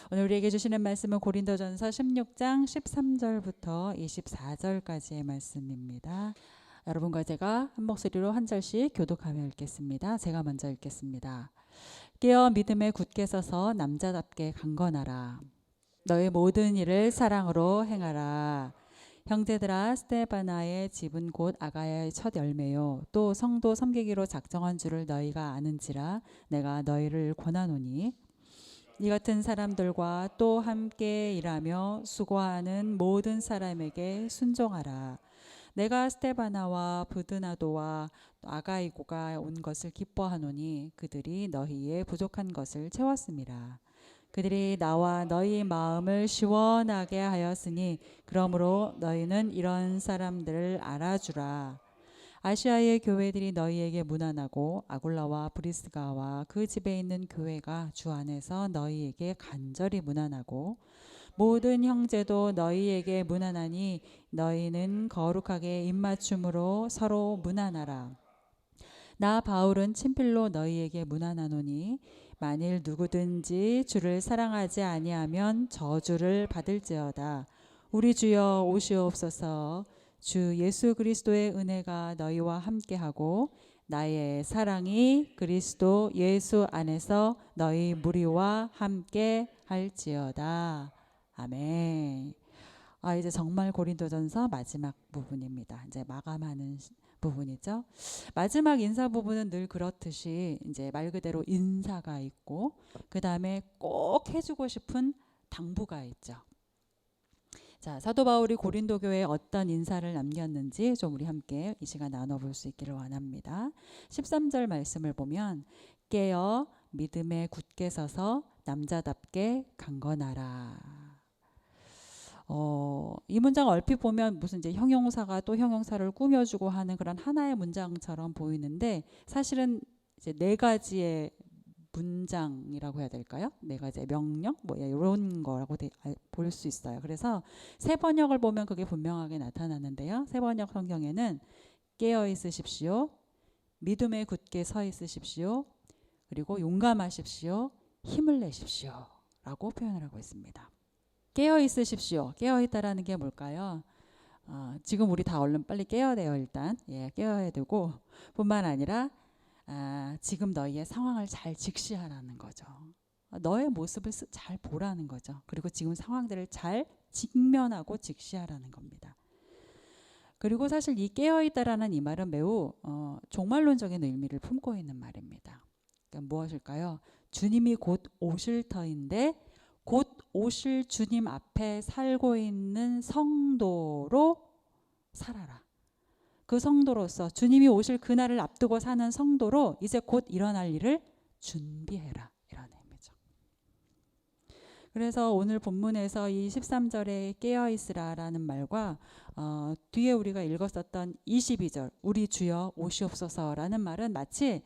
오늘 우리에게 주시는 말씀은 고린도전서 16장 13절부터 24절까지의 말씀입니다. 여러분과 제가 한 목소리로 한 절씩 교독하며 읽겠습니다. 제가 먼저 읽겠습니다. 깨어 믿음에 굳게 서서 남자답게 강건하라. 너의 모든 일을 사랑으로 행하라. 형제들아, 스데바나의 집은 곧 아가야의 첫 열매요 또 성도 섬기기로 작정한 줄을 너희가 아는지라 내가 너희를 권하노니 이 같은 사람들과 또 함께 일하며 수고하는 모든 사람에게 순종하라. 내가 스데바나와 브드나도와 아가이고가 온 것을 기뻐하노니 그들이 너희의 부족한 것을 채웠음이라. 그들이 나와 너희 마음을 시원하게 하였으니 그러므로 너희는 이런 사람들을 알아주라. 아시아의 교회들이 너희에게 문안하고 아굴라와 브리스가와 그 집에 있는 교회가 주 안에서 너희에게 간절히 문안하고 모든 형제도 너희에게 문안하니 너희는 거룩하게 입맞춤으로 서로 문안하라. 나 바울은 친필로 너희에게 문안하노니 만일 누구든지 주를 사랑하지 아니하면 저주를 받을지어다. 우리 주여 오시옵소서. 주 예수 그리스도의 은혜가 너희와 함께하고 나의 사랑이 그리스도 예수 안에서 너희 무리와 함께 할지어다. 아멘. 이제 정말 고린도전서 마지막 부분입니다. 이제 마감하는 부분이죠. 마지막 인사 부분은 늘 그렇듯이 이제 말 그대로 인사가 있고 그 다음에 꼭 해주고 싶은 당부가 있죠. 자, 사도 바울이 고린도 교회에 어떤 인사를 남겼는지 좀 우리 함께 이 시간 나눠볼 수 있기를 원합니다. 13절 말씀을 보면 깨어 믿음에 굳게 서서 남자답게 강건하라. 이 문장 얼핏 보면 무슨 이제 형용사가 또 형용사를 꾸며주고 하는 그런 하나의 문장처럼 보이는데 사실은 이제 네 가지의 문장이라고 해야 될까요? 네 가지의 명령 뭐 이런 거라고 볼 수 있어요. 그래서 새 번역을 보면 그게 분명하게 나타나는데요. 새 번역 성경에는 깨어 있으십시오. 믿음에 굳게 서 있으십시오. 그리고 용감하십시오. 힘을 내십시오. 라고 표현을 하고 있습니다. 깨어 있으십시오. 깨어 있다라는 게 뭘까요? 지금 우리 다 얼른 빨리 깨어야 돼요. 일단 깨어야 되고 뿐만 아니라 지금 너희의 상황을 잘 직시하라는 거죠. 너의 모습을 잘 보라는 거죠. 그리고 지금 상황들을 잘 직면하고 직시하라는 겁니다. 그리고 사실 이 깨어있다라는 이 말은 매우 종말론적인 의미를 품고 있는 말입니다. 그러니까 무엇일까요? 주님이 곧 오실 터인데 곧 오실 주님 앞에 살고 있는 성도로 살아라. 그 성도로서 주님이 오실 그날을 앞두고 사는 성도로 이제 곧 일어날 일을 준비해라. 이런 의미죠. 그래서 오늘 본문에서 이 13절에 깨어있으라라는 말과 뒤에 우리가 읽었었던 22절 우리 주여 오시옵소서라는 말은 마치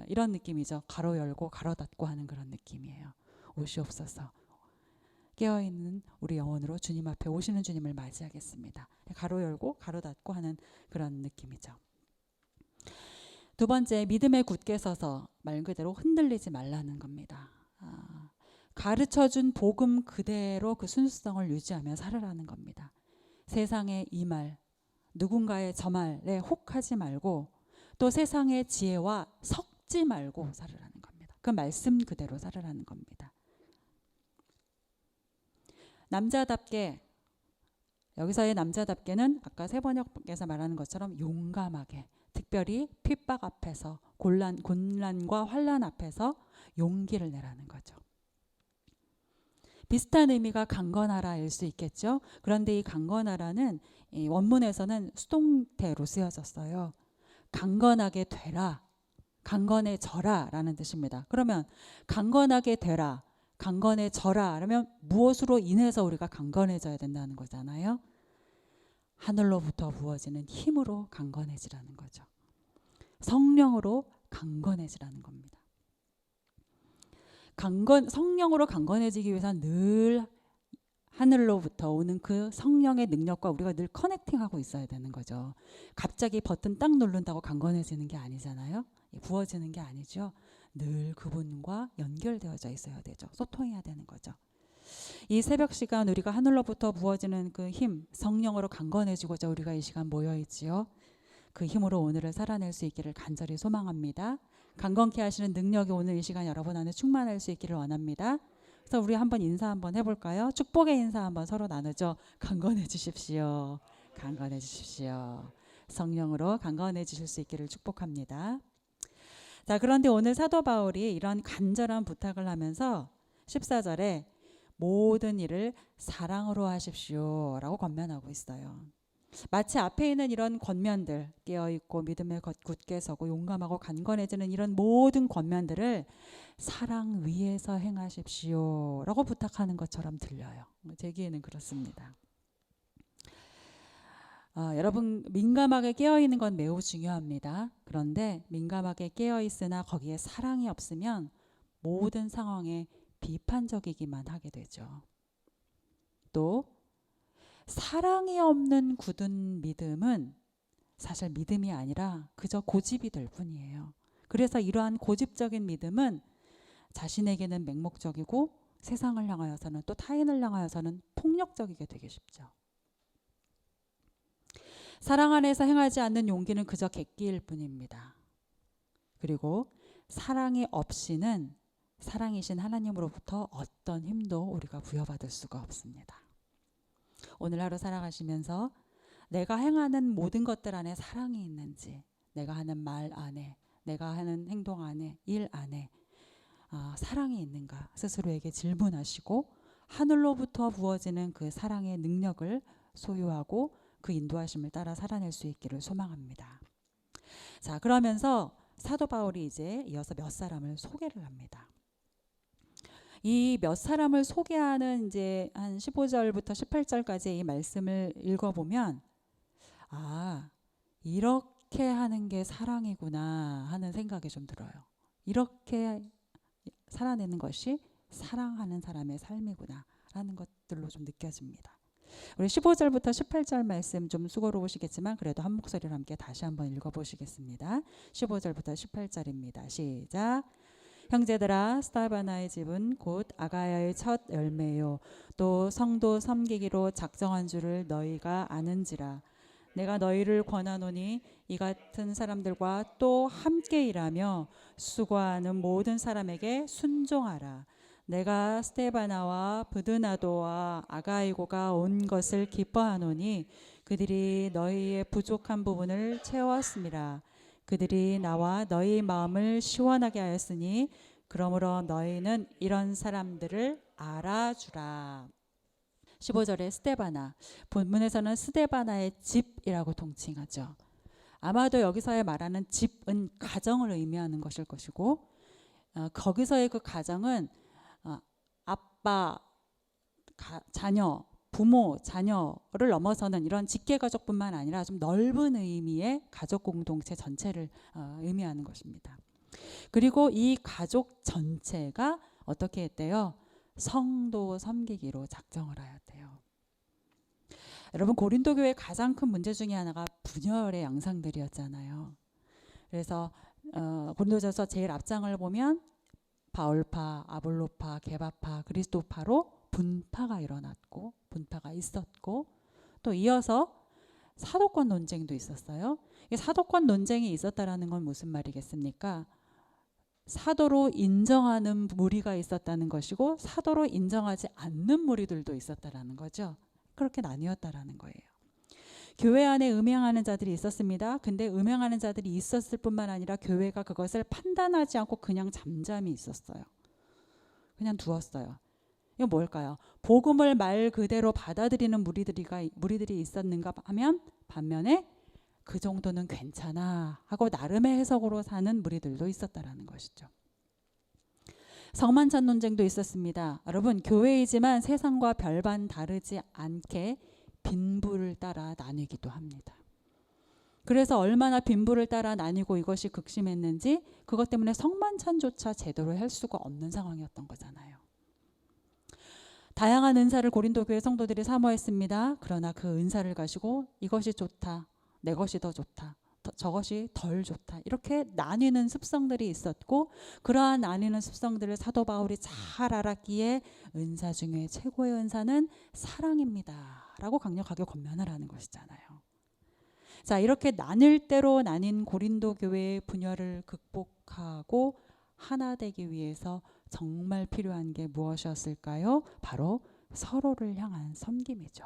이런 느낌이죠. 가로 열고 가로 닫고 하는 그런 느낌이에요. 오시옵소서. 깨어있는 우리 영혼으로 주님 앞에 오시는 주님을 맞이하겠습니다. 가로 열고 가로 닫고 하는 그런 느낌이죠. 두 번째, 믿음에 굳게 서서 말 그대로 흔들리지 말라는 겁니다. 가르쳐준 복음 그대로 그 순수성을 유지하며 살아라는 겁니다. 세상의 이 말, 누군가의 저 말에 혹하지 말고 또 세상의 지혜와 섞지 말고 살아라는 겁니다. 그 말씀 그대로 살아라는 겁니다. 남자답게, 여기서의 남자답게는 아까 새번역에서 말하는 것처럼 용감하게, 특별히 핍박 앞에서 곤란과 환난 앞에서 용기를 내라는 거죠. 비슷한 의미가 강건하라일 수 있겠죠. 그런데 이 강건하라는 이 원문에서는 수동태로 쓰여졌어요. 강건하게 되라, 강건해져라 라는 뜻입니다. 그러면 강건하게 되라, 강건해져라 그러면 무엇으로 인해서 우리가 강건해져야 된다는 거잖아요. 하늘로부터 부어지는 힘으로 강건해지라는 거죠. 성령으로 강건해지라는 겁니다. 성령으로 강건해지기 위해서는 늘 하늘로부터 오는 그 성령의 능력과 우리가 늘 커넥팅하고 있어야 되는 거죠. 갑자기 버튼 딱 누른다고 강건해지는 게 아니잖아요. 부어지는 게 아니죠. 늘 그분과 연결되어져 있어야 되죠. 소통해야 되는 거죠. 이 새벽 시간 우리가 하늘로부터 부어지는 그 힘, 성령으로 강건해지고자 우리가 이 시간 모여있지요. 그 힘으로 오늘을 살아낼 수 있기를 간절히 소망합니다. 강건케 하시는 능력이 오늘 이 시간 여러분 안에 충만할 수 있기를 원합니다. 그래서 우리 한번 인사 한번 해볼까요? 축복의 인사 한번 서로 나누죠. 강건해 주십시오. 강건해 주십시오. 성령으로 강건해 주실 수 있기를 축복합니다. 자, 그런데 오늘 사도 바울이 이런 간절한 부탁을 하면서 14절에 모든 일을 사랑으로 하십시오 라고 권면하고 있어요. 마치 앞에 있는 이런 권면들, 깨어있고 믿음에 굳게 서고 용감하고 강건해지는 이런 모든 권면들을 사랑 위에서 행하십시오 라고 부탁하는 것처럼 들려요. 제 귀에는 그렇습니다. 여러분, 민감하게 깨어있는 건 매우 중요합니다. 그런데 민감하게 깨어있으나 거기에 사랑이 없으면 모든 상황에 비판적이기만 하게 되죠. 또 사랑이 없는 굳은 믿음은 사실 믿음이 아니라 그저 고집이 될 뿐이에요. 그래서 이러한 고집적인 믿음은 자신에게는 맹목적이고 세상을 향하여서는 또 타인을 향하여서는 폭력적이게 되기 쉽죠. 사랑 안에서 행하지 않는 용기는 그저 객기일 뿐입니다. 그리고 사랑이 없이는 사랑이신 하나님으로부터 어떤 힘도 우리가 부여받을 수가 없습니다. 오늘 하루 살아가시면서 내가 행하는 모든 것들 안에 사랑이 있는지, 내가 하는 말 안에, 내가 하는 행동 안에, 일 안에 사랑이 있는가 스스로에게 질문하시고 하늘로부터 부어지는 그 사랑의 능력을 소유하고 그 인도하심을 따라 살아낼 수 있기를 소망합니다. 자, 그러면서 사도 바울이 이제 이어서 몇 사람을 소개를 합니다. 이 몇 사람을 소개하는 이제 한 15절부터 18절까지 이 말씀을 읽어보면 이렇게 하는 게 사랑이구나 하는 생각이 좀 들어요. 이렇게 살아내는 것이 사랑하는 사람의 삶이구나 라는 것들로 좀 느껴집니다. 우리 15절부터 18절 말씀 좀 수고로우시겠지만 그래도 한 목소리로 함께 다시 한번 읽어보시겠습니다. 15절부터 18절입니다. 시작. 형제들아, 스데바나의 집은 곧 아가야의 첫 열매요 또 성도 섬기기로 작정한 줄을 너희가 아는지라. 내가 너희를 권하노니 이 같은 사람들과 또 함께 일하며 수고하는 모든 사람에게 순종하라. 내가 스데바나와 브드나도와 아가이고가 온 것을 기뻐하노니 그들이 너희의 부족한 부분을 채웠음이라. 그들이 나와 너희 마음을 시원하게 하였으니 그러므로 너희는 이런 사람들을 알아주라. 15절에 스데바나, 본문에서는 스데바나의 집이라고 통칭하죠. 아마도 여기서의 말하는 집은 가정을 의미하는 것일 것이고 거기서의 그 가정은 아빠, 자녀, 부모, 자녀를 넘어서는 이런 직계가족뿐만 아니라 좀 넓은 의미의 가족 공동체 전체를 의미하는 것입니다. 그리고 이 가족 전체가 어떻게 했대요? 성도 섬기기로 작정을 하였대요. 여러분, 고린도 교회의 가장 큰 문제 중에 하나가 분열의 양상들이었잖아요. 그래서 고린도전서 제일 앞장을 보면 바울파, 아볼로파, 게바파, 그리스도파로 분파가 일어났고 분파가 있었고 또 이어서 사도권 논쟁도 있었어요. 이 사도권 논쟁이 있었다라는 건 무슨 말이겠습니까? 사도로 인정하는 무리가 있었다는 것이고 사도로 인정하지 않는 무리들도 있었다라는 거죠. 그렇게 나뉘었다라는 거예요. 교회 안에 음행하는 자들이 있었습니다. 근데 음행하는 자들이 있었을 뿐만 아니라 교회가 그것을 판단하지 않고 그냥 잠잠히 있었어요. 그냥 두었어요. 이거 뭘까요? 복음을 말 그대로 받아들이는 무리들이 있었는가 하면 반면에 그 정도는 괜찮아 하고 나름의 해석으로 사는 무리들도 있었다라는 것이죠. 성만찬 논쟁도 있었습니다. 여러분, 교회이지만 세상과 별반 다르지 않게 빈부를 따라 나뉘기도 합니다. 그래서 얼마나 빈부를 따라 나뉘고 이것이 극심했는지 그것 때문에 성만찬조차 제대로 할 수가 없는 상황이었던 거잖아요. 다양한 은사를 고린도 교회 성도들이 사모했습니다. 그러나 그 은사를 가지고 이것이 좋다, 내 것이 더 좋다, 저것이 덜 좋다. 이렇게 나뉘는 습성들이 있었고 그러한 나뉘는 습성들을 사도 바울이 잘 알았기에 은사 중에 최고의 은사는 사랑입니다. 라고 강력하게 권면을 하는 것이잖아요. 자, 이렇게 나뉠 대로 나뉜 고린도 교회의 분열을 극복하고 하나 되기 위해서 정말 필요한 게 무엇이었을까요? 바로 서로를 향한 섬김이죠.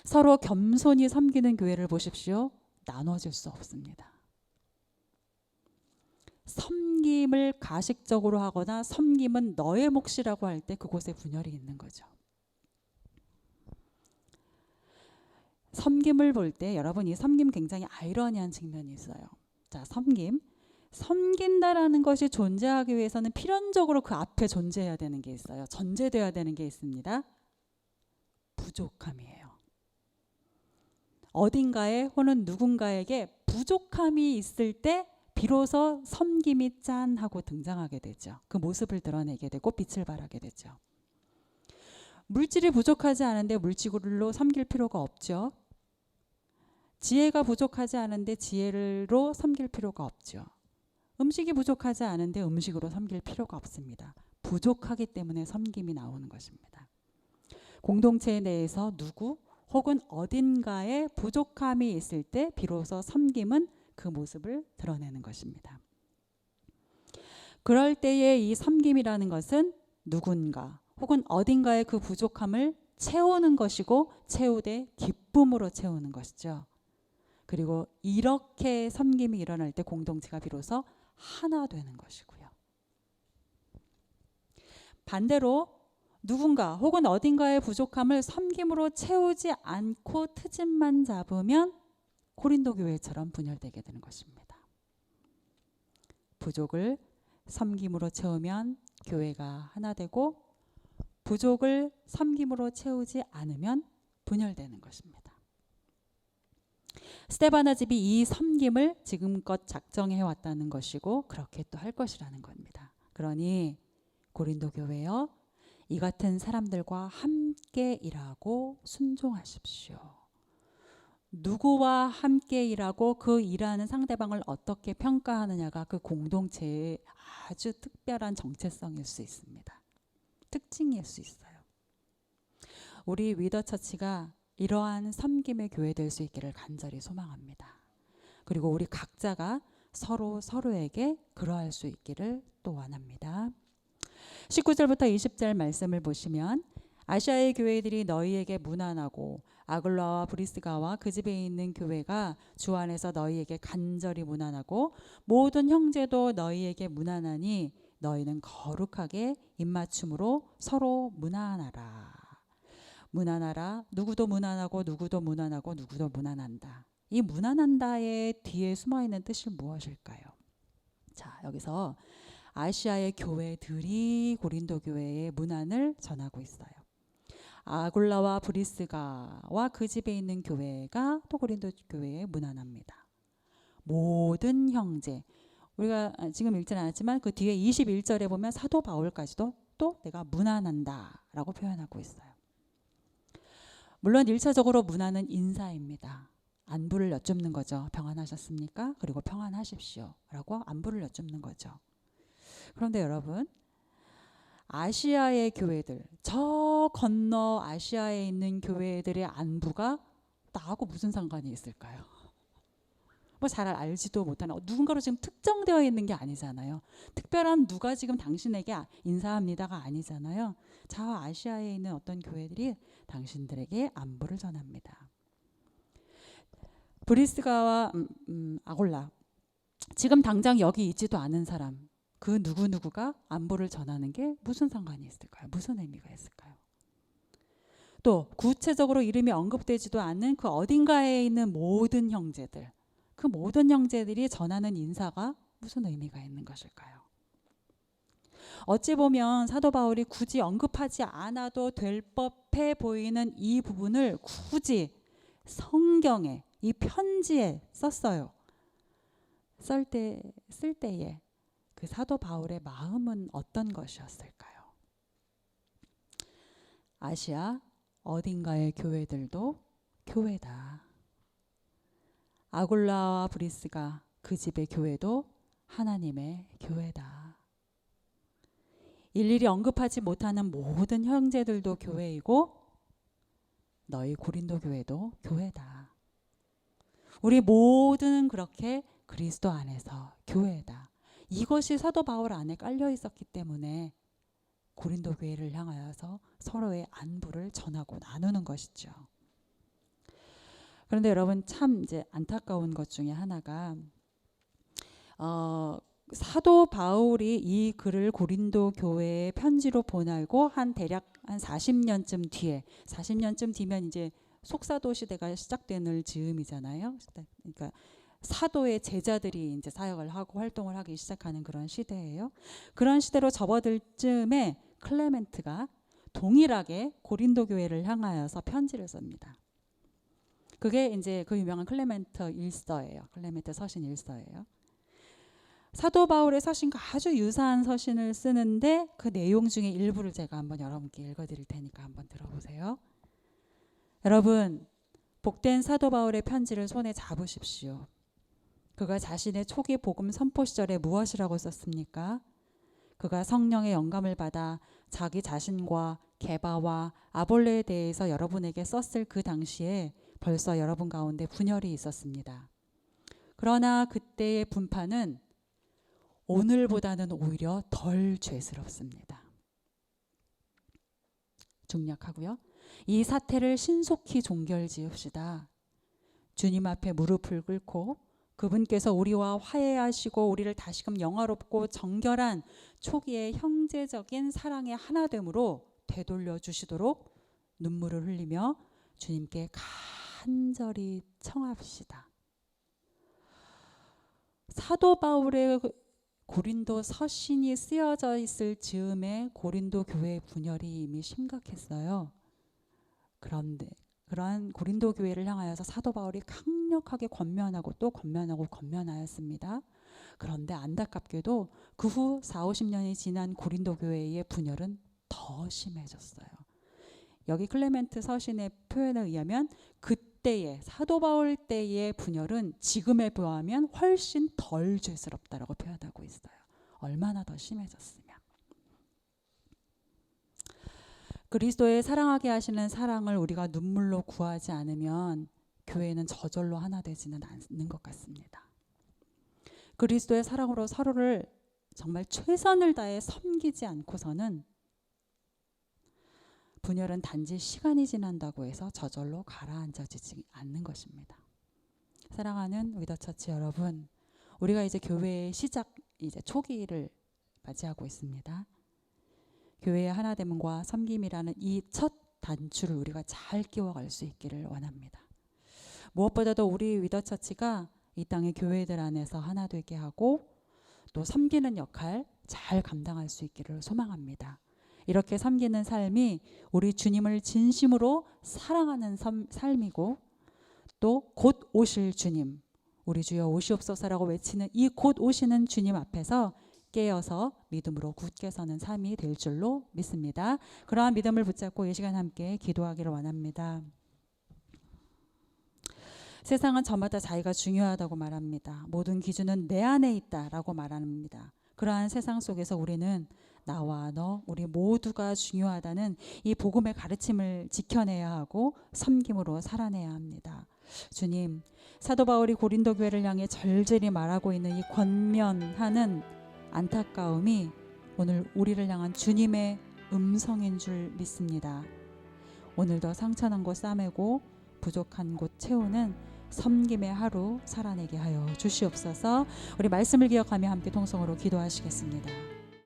서로 겸손히 섬기는 교회를 보십시오. 나눠질 수 없습니다. 섬김을 가식적으로 하거나 섬김은 너의 몫이라고 할 때 그곳에 분열이 있는 거죠. 섬김을 볼 때 여러분 이 섬김 굉장히 아이러니한 측면이 있어요. 자, 섬긴다라는 것이 존재하기 위해서는 필연적으로 그 앞에 존재해야 되는 게 있어요. 전제되어야 되는 게 있습니다. 부족함이에요. 어딘가에 혹은 누군가에게 부족함이 있을 때 비로소 섬김이 짠 하고 등장하게 되죠. 그 모습을 드러내게 되고 빛을 발하게 되죠. 물질이 부족하지 않은데 물질로 섬길 필요가 없죠. 지혜가 부족하지 않은데 지혜로 섬길 필요가 없죠. 음식이 부족하지 않은데 음식으로 섬길 필요가 없습니다. 부족하기 때문에 섬김이 나오는 것입니다. 공동체 내에서 누구 혹은 어딘가에 부족함이 있을 때 비로소 섬김은 그 모습을 드러내는 것입니다. 그럴 때에 이 섬김이라는 것은 누군가 혹은 어딘가의 그 부족함을 채우는 것이고 채우되 기쁨으로 채우는 것이죠. 그리고 이렇게 섬김이 일어날 때 공동체가 비로소 하나 되는 것이고요. 반대로 누군가 혹은 어딘가의 부족함을 섬김으로 채우지 않고 트집만 잡으면 고린도 교회처럼 분열되게 되는 것입니다. 부족을 섬김으로 채우면 교회가 하나 되고 부족을 섬김으로 채우지 않으면 분열되는 것입니다. 스데바나 집이 이 섬김을 지금껏 작정해 왔다는 것이고 그렇게 또 할 것이라는 겁니다. 그러니 고린도 교회여 이 같은 사람들과 함께 일하고 순종하십시오. 누구와 함께 일하고 그 일하는 상대방을 어떻게 평가하느냐가 그 공동체의 아주 특별한 정체성일 수 있습니다. 특징일 수 있어요. 우리 위더처치가 이러한 섬김의 교회 될 수 있기를 간절히 소망합니다. 그리고 우리 각자가 서로에게 그러할 수 있기를 또 원합니다. 19절부터 20절 말씀을 보시면 아시아의 교회들이 너희에게 문안하고 아글라와 브리스가와 그 집에 있는 교회가 주 안에서 너희에게 간절히 문안하고 모든 형제도 너희에게 문안하니 너희는 거룩하게 입맞춤으로 서로 문안하라. 문안하라. 누구도 문안하고 누구도 문안하고 누구도 문안한다. 이 문안한다의 뒤에 숨어있는 뜻이 무엇일까요? 자, 여기서 아시아의 교회들이 고린도 교회의 문안을 전하고 있어요. 아굴라와 브리스가와 그 집에 있는 교회가 또 고린도 교회에 문안합니다. 모든 형제, 우리가 지금 읽지는 않았지만 그 뒤에 21절에 보면 사도 바울까지도 또 내가 문안한다 라고 표현하고 있어요. 물론 1차적으로 문안은 인사입니다. 안부를 여쭙는 거죠. 평안하셨습니까? 그리고 평안하십시오 라고 안부를 여쭙는 거죠. 그런데 여러분, 아시아의 교회들, 저 건너 아시아에 있는 교회들의 안부가 나하고 무슨 상관이 있을까요? 뭐 잘 알지도 못하는 누군가로 지금 특정되어 있는 게 아니잖아요. 특별한 누가 지금 당신에게 인사합니다가 아니잖아요. 저 아시아에 있는 어떤 교회들이 당신들에게 안부를 전합니다. 브리스가와 아골라, 지금 당장 여기 있지도 않은 사람, 그 누구누구가 안부를 전하는 게 무슨 상관이 있을까요? 무슨 의미가 있을까요? 또 구체적으로 이름이 언급되지도 않는 그 어딘가에 있는 모든 형제들, 그 모든 형제들이 전하는 인사가 무슨 의미가 있는 것일까요? 어찌 보면 사도 바울이 굳이 언급하지 않아도 될 법해 보이는 이 부분을 굳이 성경에, 이 편지에 썼어요. 쓸 때에 그 사도 바울의 마음은 어떤 것이었을까요? 아시아 어딘가의 교회들도 교회다. 아굴라와 브리스가 그 집의 교회도 하나님의 교회다. 일일이 언급하지 못하는 모든 형제들도 교회이고 너희 고린도 교회도 교회다. 우리 모두는 그렇게 그리스도 안에서 교회다. 이것이 사도 바울 안에 깔려 있었기 때문에 고린도 교회를 향하여서 서로의 안부를 전하고 나누는 것이죠. 그런데 여러분 참 이제 안타까운 것 중에 하나가 사도 바울이 이 글을 고린도 교회에 편지로 보내고 대략 한 40년쯤 뒤면 이제 속사도 시대가 시작되는 즈음이잖아요. 그러니까 사도의 제자들이 이제 사역을 하고 활동을 하기 시작하는 그런 시대예요. 그런 시대로 접어들 즈음에 클레멘트가 동일하게 고린도 교회를 향하여서 편지를 씁니다. 그게 이제 그 유명한 클레멘트 일서예요. 클레멘트 서신 일서예요. 사도 바울의 서신과 아주 유사한 서신을 쓰는데 그 내용 중에 일부를 제가 한번 여러분께 읽어드릴 테니까 한번 들어보세요. 여러분, 복된 사도 바울의 편지를 손에 잡으십시오. 그가 자신의 초기 복음 선포 시절에 무엇이라고 썼습니까? 그가 성령의 영감을 받아 자기 자신과 게바와 아볼레에 대해서 여러분에게 썼을 그 당시에 벌써 여러분 가운데 분열이 있었습니다. 그러나 그때의 분파는 오늘보다는 오히려 덜 죄스럽습니다. 중략하고요. 이 사태를 신속히 종결지읍시다. 주님 앞에 무릎을 꿇고 그분께서 우리와 화해하시고 우리를 다시금 영화롭고 정결한 초기의 형제적인 사랑의 하나됨으로 되돌려 주시도록 눈물을 흘리며 주님께 간절히 청합시다. 사도 바울의 고린도 서신이 쓰여져 있을 즈음에 고린도 교회의 분열이 이미 심각했어요. 그런데 그러한 고린도 교회를 향하여서 사도 바울이 강력하게 권면하고 또 권면하였습니다. 그런데 안타깝게도 그 후 40-50년이 지난 고린도 교회의 분열은 더 심해졌어요. 여기 클레멘트 서신의 표현에 의하면 그때의 사도 바울 때의 분열은 지금에 비하면 훨씬 덜 죄스럽다라고 표현하고 있어요. 얼마나 더 심해졌으면. 그리스도의 사랑하게 하시는 사랑을 우리가 눈물로 구하지 않으면 교회는 저절로 하나 되지는 않는 것 같습니다. 그리스도의 사랑으로 서로를 정말 최선을 다해 섬기지 않고서는 분열은 단지 시간이 지난다고 해서 저절로 가라앉아지지 않는 것입니다. 사랑하는 위더처치 여러분, 우리가 이제 교회의 시작, 이제 초기를 맞이하고 있습니다. 교회의 하나됨과 섬김이라는 이 첫 단추를 우리가 잘 끼워갈 수 있기를 원합니다. 무엇보다도 우리 위더처치가 이 땅의 교회들 안에서 하나 되게 하고 또 섬기는 역할 잘 감당할 수 있기를 소망합니다. 이렇게 섬기는 삶이 우리 주님을 진심으로 사랑하는 삶이고 또 곧 오실 주님, 우리 주여 오시옵소서라고 외치는 이 곧 오시는 주님 앞에서 깨어서 믿음으로 굳게 서는 삶이 될 줄로 믿습니다. 그러한 믿음을 붙잡고 이 시간 함께 기도하기를 원합니다. 세상은 저마다 자기가 중요하다고 말합니다. 모든 기준은 내 안에 있다라고 말합니다. 그러한 세상 속에서 우리는 나와 너, 우리 모두가 중요하다는 이 복음의 가르침을 지켜내야 하고 섬김으로 살아내야 합니다. 주님, 사도 바울이 고린도 교회를 향해 절절히 말하고 있는 이 권면하는 안타까움이 오늘 우리를 향한 주님의 음성인 줄 믿습니다. 오늘도 상처난 곳 싸매고 부족한 곳 채우는 섬김의 하루 살아내게 하여 주시옵소서. 우리 말씀을 기억하며 함께 통성으로 기도하시겠습니다.